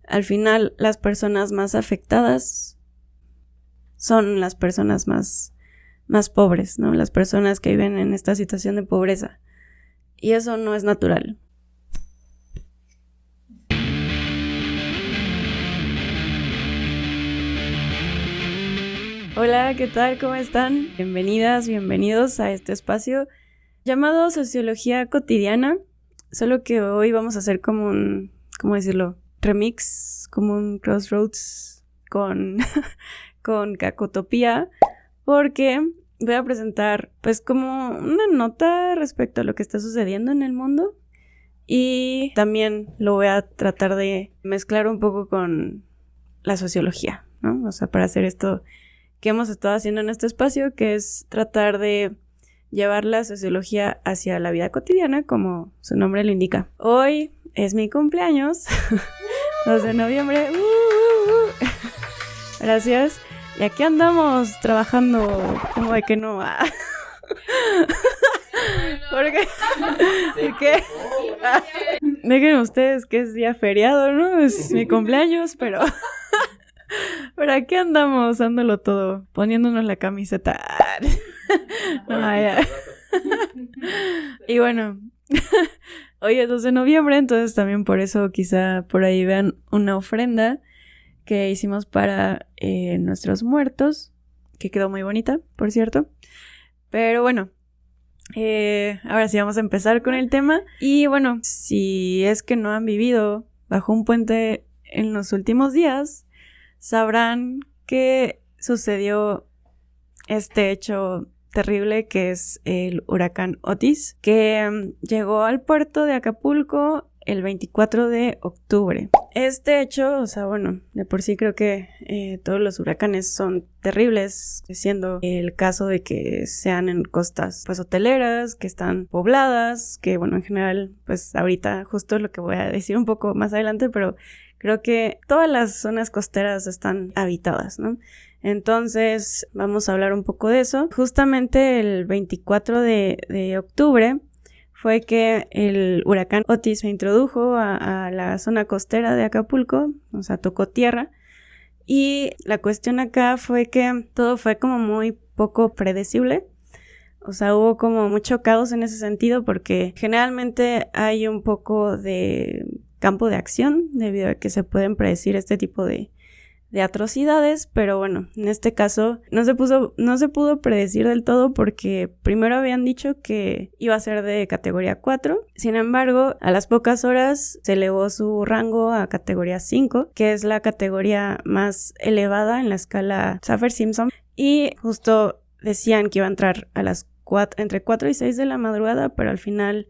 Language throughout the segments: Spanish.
al final las personas más afectadas son las personas más pobres, ¿no? Las personas que viven en esta situación de pobreza. Y eso no es natural. Hola, ¿qué tal? ¿Cómo están? Bienvenidas, bienvenidos a este espacio llamado Sociología Cotidiana. Solo que hoy vamos a hacer como un, ¿cómo decirlo? Remix, como un crossroads con Cacotopía, porque voy a presentar pues como una nota respecto a lo que está sucediendo en el mundo y también lo voy a tratar de mezclar un poco con la sociología, ¿no? O sea, para hacer esto que hemos estado haciendo en este espacio, que es tratar de llevar la sociología hacia la vida cotidiana, como su nombre lo indica. Hoy es mi cumpleaños, 2 de noviembre. Gracias. Y aquí andamos trabajando como de que no va. ¿Por qué? Dejen ustedes que es día feriado, ¿no? Es mi cumpleaños, pero aquí andamos dándolo todo, poniéndonos la camiseta. No, ya. Y bueno, hoy es 2 de noviembre, entonces también por eso quizá por ahí vean una ofrenda que hicimos para nuestros muertos, que quedó muy bonita, por cierto. Pero bueno, ahora sí vamos a empezar con el tema. Y bueno, si es que no han vivido bajo un puente en los últimos días, sabrán que sucedió este hecho terrible que es el huracán Otis, que llegó al puerto de Acapulco el 24 de octubre. Este hecho, o sea, bueno, de por sí creo que todos los huracanes son terribles, siendo el caso de que sean en costas pues hoteleras, que están pobladas, que bueno, en general, pues ahorita justo lo que voy a decir un poco más adelante, pero creo que todas las zonas costeras están habitadas, ¿no? Entonces, vamos a hablar un poco de eso. Justamente el 24 de octubre fue que el huracán Otis se introdujo a la zona costera de Acapulco, o sea, tocó tierra. Y la cuestión acá fue que todo fue como muy poco predecible. O sea, hubo como mucho caos en ese sentido porque generalmente hay un poco de campo de acción debido a que se pueden predecir este tipo de atrocidades, pero bueno, en este caso no se pudo predecir del todo porque primero habían dicho que iba a ser de categoría 4, sin embargo, a las pocas horas se elevó su rango a categoría 5, que es la categoría más elevada en la escala Saffir-Simpson, y justo decían que iba a entrar a las entre 4 y 6 de la madrugada, pero al final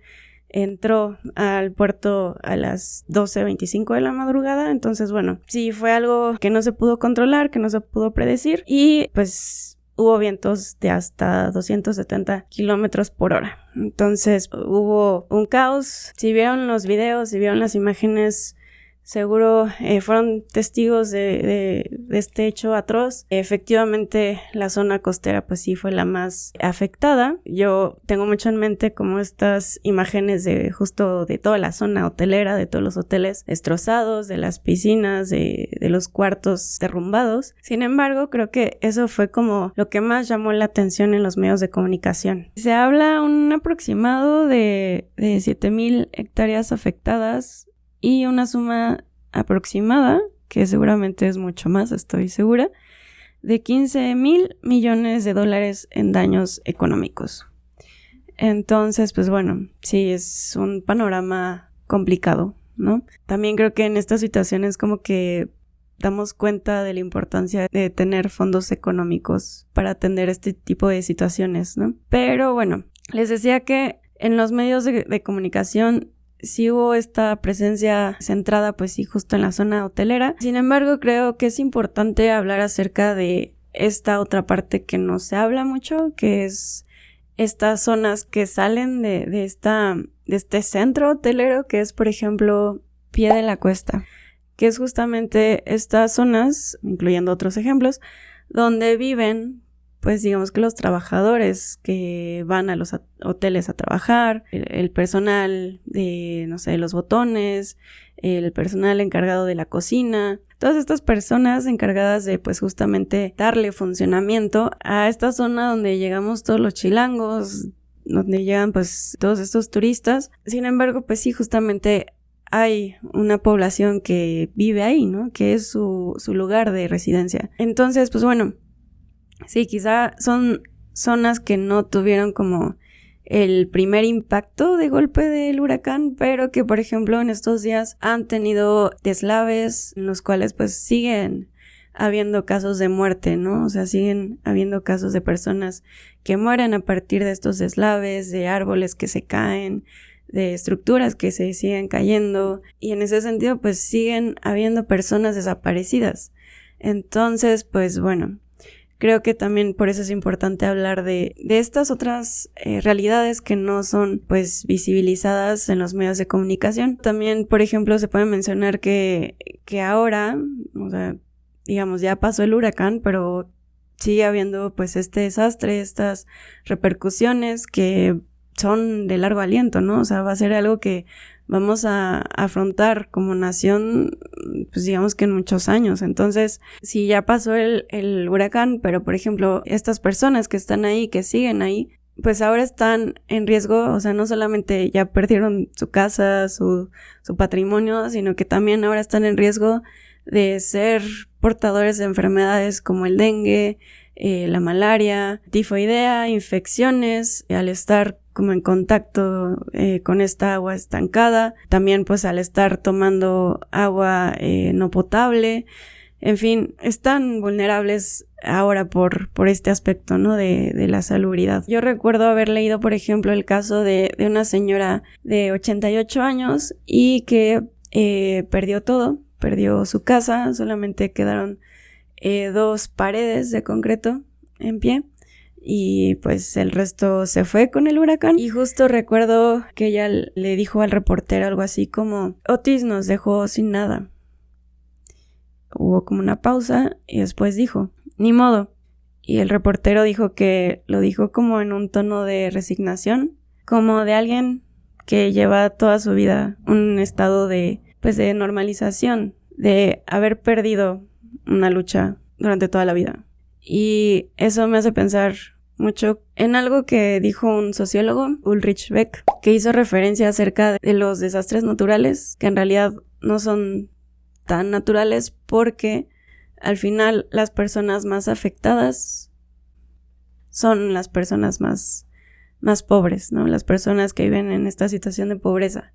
entró al puerto a las 12:25 de la madrugada. Entonces, bueno, sí fue algo que no se pudo controlar, que no se pudo predecir y pues hubo vientos de hasta 270 kilómetros por hora. Entonces hubo un caos. Si vieron los videos, si vieron las imágenes, seguro fueron testigos de este hecho atroz. Efectivamente, la zona costera pues sí fue la más afectada. Yo tengo mucho en mente como estas imágenes de justo de toda la zona hotelera, de todos los hoteles destrozados, de las piscinas, de los cuartos derrumbados. Sin embargo, creo que eso fue como lo que más llamó la atención en los medios de comunicación. Se habla un aproximado de 7,000 hectáreas afectadas y una suma aproximada, que seguramente es mucho más, estoy segura, de 15,000 millones de dólares en daños económicos. Entonces, pues bueno, sí, es un panorama complicado, ¿no? También creo que en estas situaciones como que damos cuenta de la importancia de tener fondos económicos para atender este tipo de situaciones, ¿no? Pero bueno, les decía que en los medios de comunicación sí hubo esta presencia centrada, pues sí, justo en la zona hotelera. Sin embargo, creo que es importante hablar acerca de esta otra parte que no se habla mucho, que es estas zonas que salen de este centro hotelero, que es, por ejemplo, Pie de la Cuesta, que es justamente estas zonas, incluyendo otros ejemplos, donde viven pues digamos que los trabajadores que van a los hoteles a trabajar, el personal de, no sé, los botones, el personal encargado de la cocina, todas estas personas encargadas de pues justamente darle funcionamiento a esta zona donde llegamos todos los chilangos, donde llegan pues todos estos turistas. Sin embargo, pues sí, justamente hay una población que vive ahí, ¿no? Que es su lugar de residencia. Entonces, pues bueno, sí, quizá son zonas que no tuvieron como el primer impacto de golpe del huracán, pero que por ejemplo en estos días han tenido deslaves en los cuales pues siguen habiendo casos de muerte, ¿no? O sea, siguen habiendo casos de personas que mueren a partir de estos deslaves, de árboles que se caen, de estructuras que se siguen cayendo, y en ese sentido pues siguen habiendo personas desaparecidas. Entonces, pues bueno, creo que también por eso es importante hablar de estas otras realidades que no son pues visibilizadas en los medios de comunicación. También, por ejemplo, se puede mencionar que ahora, o sea, digamos, ya pasó el huracán, pero sigue habiendo pues este desastre, estas repercusiones que son de largo aliento, ¿no? O sea, va a ser algo que vamos a afrontar como nación, pues digamos que en muchos años. Entonces, si ya pasó el huracán, pero por ejemplo, estas personas que están ahí, que siguen ahí, pues ahora están en riesgo, o sea, no solamente ya perdieron su casa, su patrimonio, sino que también ahora están en riesgo de ser portadores de enfermedades como el dengue, la malaria, tifoidea, infecciones, al estar como en contacto con esta agua estancada, también pues al estar tomando agua no potable, en fin, están vulnerables ahora por este aspecto, ¿no? de la salubridad. Yo recuerdo haber leído, por ejemplo, el caso de una señora de 88 años y que perdió todo, perdió su casa, solamente quedaron 2 paredes de concreto en pie y pues el resto se fue con el huracán. Y justo recuerdo que ella le dijo al reportero algo así como: Otis nos dejó sin nada. Hubo como una pausa y después dijo: ni modo. Y el reportero dijo que lo dijo como en un tono de resignación, como de alguien que lleva toda su vida un estado de normalización, de haber perdido una lucha durante toda la vida. Y eso me hace pensar mucho en algo que dijo un sociólogo, Ulrich Beck, que hizo referencia acerca de los desastres naturales, que en realidad no son tan naturales porque al final las personas más afectadas son las personas más pobres, ¿no? Las personas que viven en esta situación de pobreza.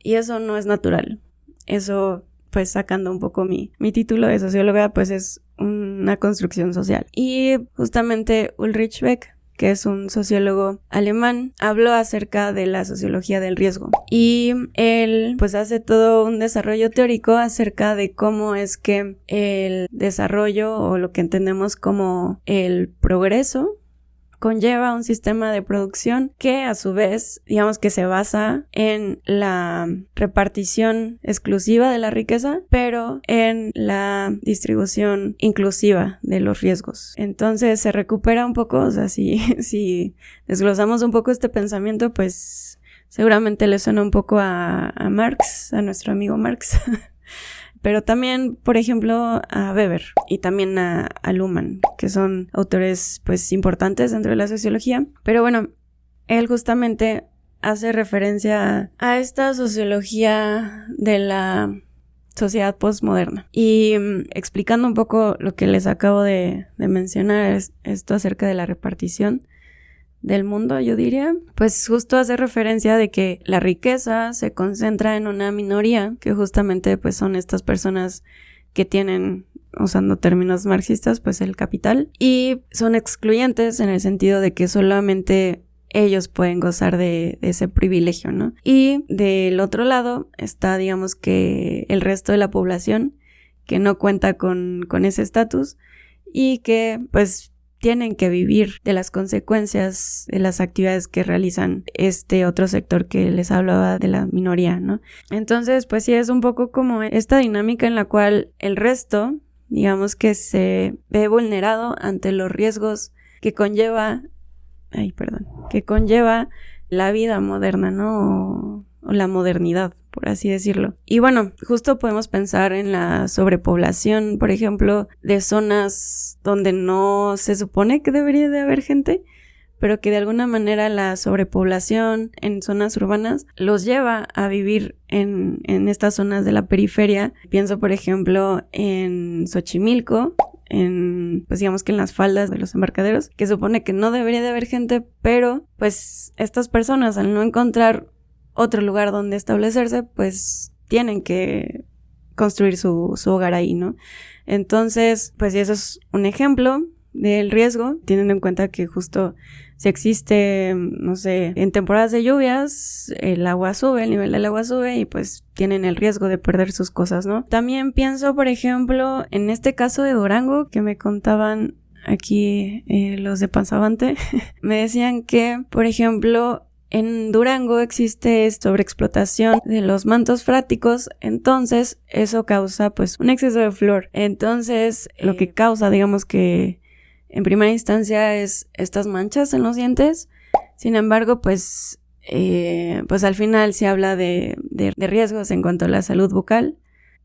Y eso no es natural. Eso, pues sacando un poco mi título de socióloga, pues es una construcción social. Y justamente Ulrich Beck, que es un sociólogo alemán, habló acerca de la sociología del riesgo. Y él pues hace todo un desarrollo teórico acerca de cómo es que el desarrollo, o lo que entendemos como el progreso, conlleva un sistema de producción que a su vez, digamos que se basa en la repartición exclusiva de la riqueza, pero en la distribución inclusiva de los riesgos. Entonces se recupera un poco, o sea, si desglosamos un poco este pensamiento, pues seguramente le suena un poco a Marx, a nuestro amigo Marx. Pero también, por ejemplo, a Weber y también a Luhmann, que son autores pues importantes dentro de la sociología. Pero bueno, él justamente hace referencia a esta sociología de la sociedad postmoderna. Y explicando un poco lo que les acabo de mencionar, esto acerca de la repartición del mundo, yo diría, pues justo hace referencia de que la riqueza se concentra en una minoría, que justamente pues son estas personas que tienen, usando términos marxistas, pues el capital, y son excluyentes en el sentido de que solamente ellos pueden gozar de ese privilegio, ¿no? Y del otro lado está, digamos, que el resto de la población que no cuenta con ese estatus y que pues tienen que vivir de las consecuencias de las actividades que realizan este otro sector que les hablaba de la minoría, ¿no? Entonces, pues sí, es un poco como esta dinámica en la cual el resto, digamos que se ve vulnerado ante los riesgos que conlleva la vida moderna, ¿no? O la modernidad, por así decirlo. Y bueno, justo podemos pensar en la sobrepoblación, por ejemplo, de zonas donde no se supone que debería de haber gente, pero que de alguna manera la sobrepoblación en zonas urbanas los lleva a vivir en estas zonas de la periferia. Pienso, por ejemplo, en Xochimilco, pues digamos que en las faldas de los embarcaderos, que supone que no debería de haber gente, pero pues estas personas, al no encontrar otro lugar donde establecerse, pues tienen que construir su hogar ahí, ¿no? Entonces, pues eso es un ejemplo del riesgo, teniendo en cuenta que justo si existe, no sé, en temporadas de lluvias, el agua sube, el nivel del agua sube y pues tienen el riesgo de perder sus cosas, ¿no? También pienso, por ejemplo, en este caso de Durango, que me contaban aquí los de Panzabante, me decían que, por ejemplo, en Durango existe sobreexplotación de los mantos fráticos, entonces eso causa pues un exceso de flúor. Entonces, lo que causa, digamos que en primera instancia es estas manchas en los dientes. Sin embargo, pues al final se habla de riesgos en cuanto a la salud bucal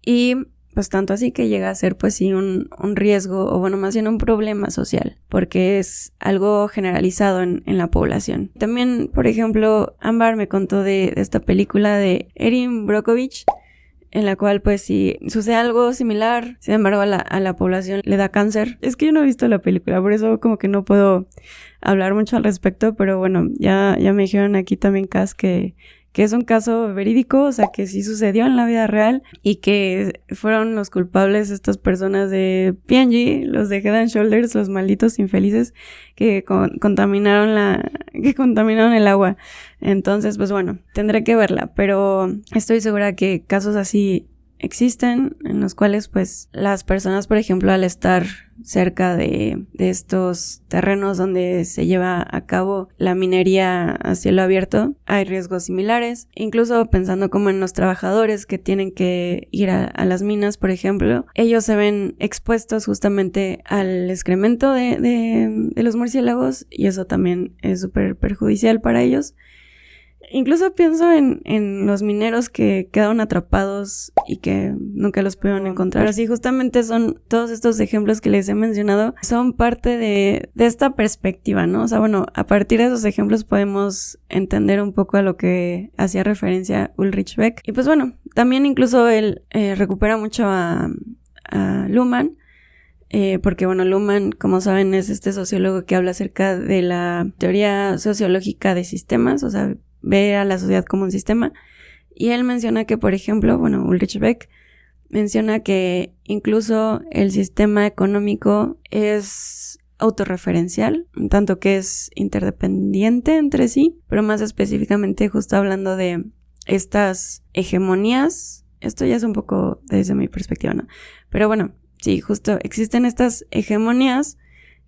y pues tanto así que llega a ser pues sí un riesgo o bueno más bien un problema social porque es algo generalizado en la población. También, por ejemplo, Ámbar me contó de esta película de Erin Brockovich, en la cual pues si sucede algo similar, sin embargo a la población le da cáncer. Es que yo no he visto la película, por eso como que no puedo hablar mucho al respecto, pero bueno, ya me dijeron aquí también, Cas, que es un caso verídico, o sea que sí sucedió en la vida real y que fueron los culpables estas personas de P&G, los de Head and Shoulders, los malditos infelices que contaminaron el agua. Entonces, pues bueno, tendré que verla, pero estoy segura que casos así existen en los cuales pues las personas, por ejemplo, al estar cerca de estos terrenos donde se lleva a cabo la minería a cielo abierto, hay riesgos similares, incluso pensando como en los trabajadores que tienen que ir a las minas, por ejemplo, ellos se ven expuestos justamente al excremento de los murciélagos y eso también es súper perjudicial para ellos. Incluso pienso en los mineros que quedaron atrapados y que nunca los pudieron encontrar. Así justamente son todos estos ejemplos que les he mencionado, son parte de esta perspectiva, ¿no? O sea, bueno, a partir de esos ejemplos podemos entender un poco a lo que hacía referencia Ulrich Beck. Y pues bueno, también incluso él recupera mucho a Luhmann, porque bueno, Luhmann, como saben, es este sociólogo que habla acerca de la teoría sociológica de sistemas, o sea, ve a la sociedad como un sistema, y él menciona que, por ejemplo, bueno, Ulrich Beck menciona que incluso el sistema económico es autorreferencial, tanto que es interdependiente entre sí, pero más específicamente justo hablando de estas hegemonías, esto ya es un poco desde mi perspectiva, ¿no? Pero bueno, sí, justo existen estas hegemonías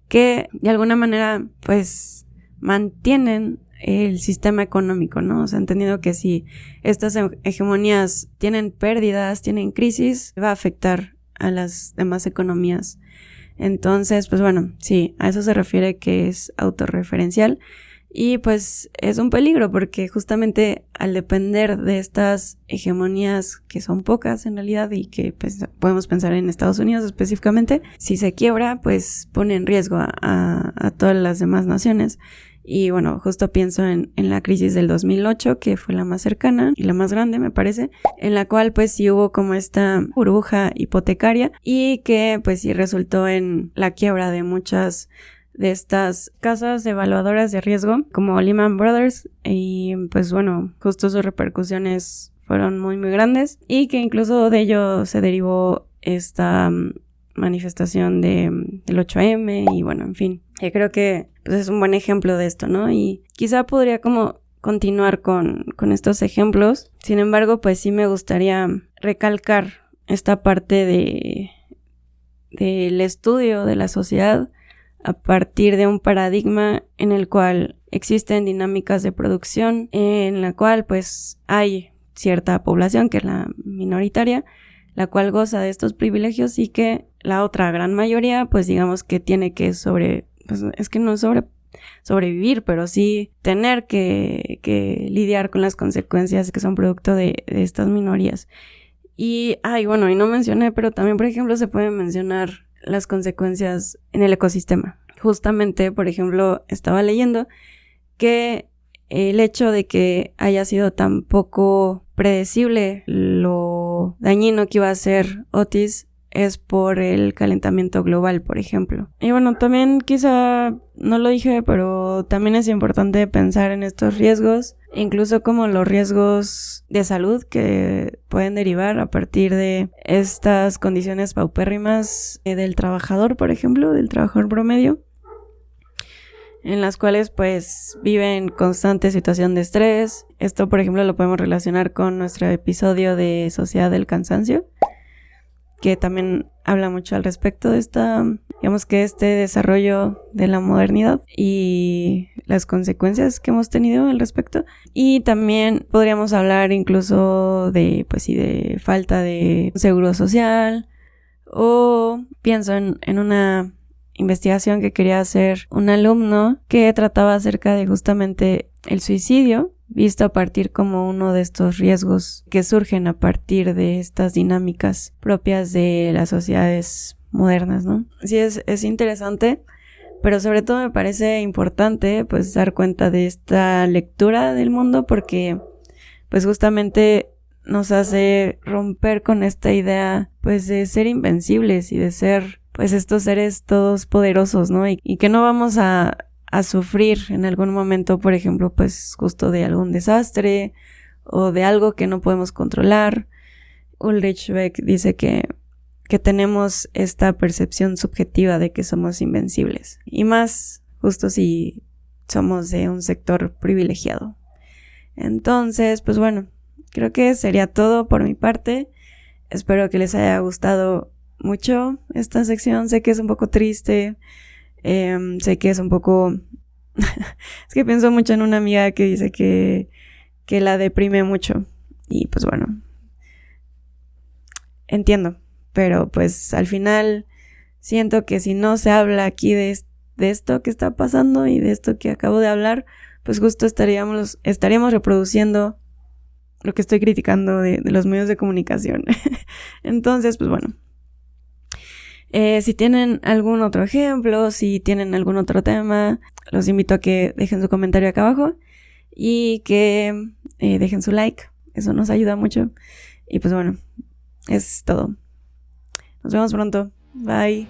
que de alguna manera pues mantienen el sistema económico, ¿no? O sea, entendido que si estas hegemonías tienen pérdidas, tienen crisis, va a afectar a las demás economías. Entonces, pues bueno, sí, a eso se refiere que es autorreferencial y pues es un peligro porque justamente al depender de estas hegemonías que son pocas en realidad y que pues podemos pensar en Estados Unidos específicamente, si se quiebra pues pone en riesgo a todas las demás naciones. Y bueno, justo pienso en la crisis del 2008, que fue la más cercana y la más grande, me parece, en la cual pues sí hubo como esta burbuja hipotecaria y que pues sí resultó en la quiebra de muchas de estas casas evaluadoras de riesgo, como Lehman Brothers, y pues bueno, justo sus repercusiones fueron muy muy grandes y que incluso de ello se derivó esta manifestación del 8M y bueno, en fin, yo creo que pues es un buen ejemplo de esto, ¿no? Y quizá podría como continuar con estos ejemplos, sin embargo, pues sí me gustaría recalcar esta parte del estudio de la sociedad a partir de un paradigma en el cual existen dinámicas de producción, en la cual pues hay cierta población que es la minoritaria, la cual goza de estos privilegios y que la otra gran mayoría pues digamos que tiene que sobrevivir, pero sí tener que lidiar con las consecuencias que son producto de estas minorías. Y no mencioné, pero también, por ejemplo, se pueden mencionar las consecuencias en el ecosistema. Justamente, por ejemplo, estaba leyendo que el hecho de que haya sido tan poco predecible lo dañino que iba a ser Otis es por el calentamiento global, por ejemplo. Y bueno, también quizá no lo dije, pero también es importante pensar en estos riesgos, incluso como los riesgos de salud que pueden derivar a partir de estas condiciones paupérrimas del trabajador, por ejemplo, del trabajador promedio, en las cuales pues vive en constante situación de estrés. Esto, por ejemplo, lo podemos relacionar con nuestro episodio de Sociedad del Cansancio, que también habla mucho al respecto de este desarrollo de la modernidad y las consecuencias que hemos tenido al respecto. Y también podríamos hablar incluso de falta de seguro social, o pienso en una investigación que quería hacer un alumno que trataba acerca de justamente el suicidio, visto a partir como uno de estos riesgos que surgen a partir de estas dinámicas propias de las sociedades modernas, ¿no? Sí, es interesante, pero sobre todo me parece importante pues dar cuenta de esta lectura del mundo, porque pues justamente nos hace romper con esta idea pues de ser invencibles y de ser pues estos seres todos poderosos, ¿no? Y que no vamos a sufrir en algún momento, por ejemplo, pues justo de algún desastre o de algo que no podemos controlar. Ulrich Beck dice que tenemos esta percepción subjetiva de que somos invencibles, y más justo si somos de un sector privilegiado. Entonces, pues bueno, creo que sería todo por mi parte. Espero que les haya gustado mucho esta sección. Sé que es un poco triste, sé que es un poco es que pienso mucho en una amiga que dice que la deprime mucho, y pues bueno, entiendo, pero pues al final siento que si no se habla aquí de esto que está pasando y de esto que acabo de hablar, pues justo estaríamos reproduciendo lo que estoy criticando de los medios de comunicación. Entonces, pues bueno, si tienen algún otro ejemplo, si tienen algún otro tema, los invito a que dejen su comentario acá abajo y que dejen su like. Eso nos ayuda mucho. Y pues bueno, es todo. Nos vemos pronto. Bye.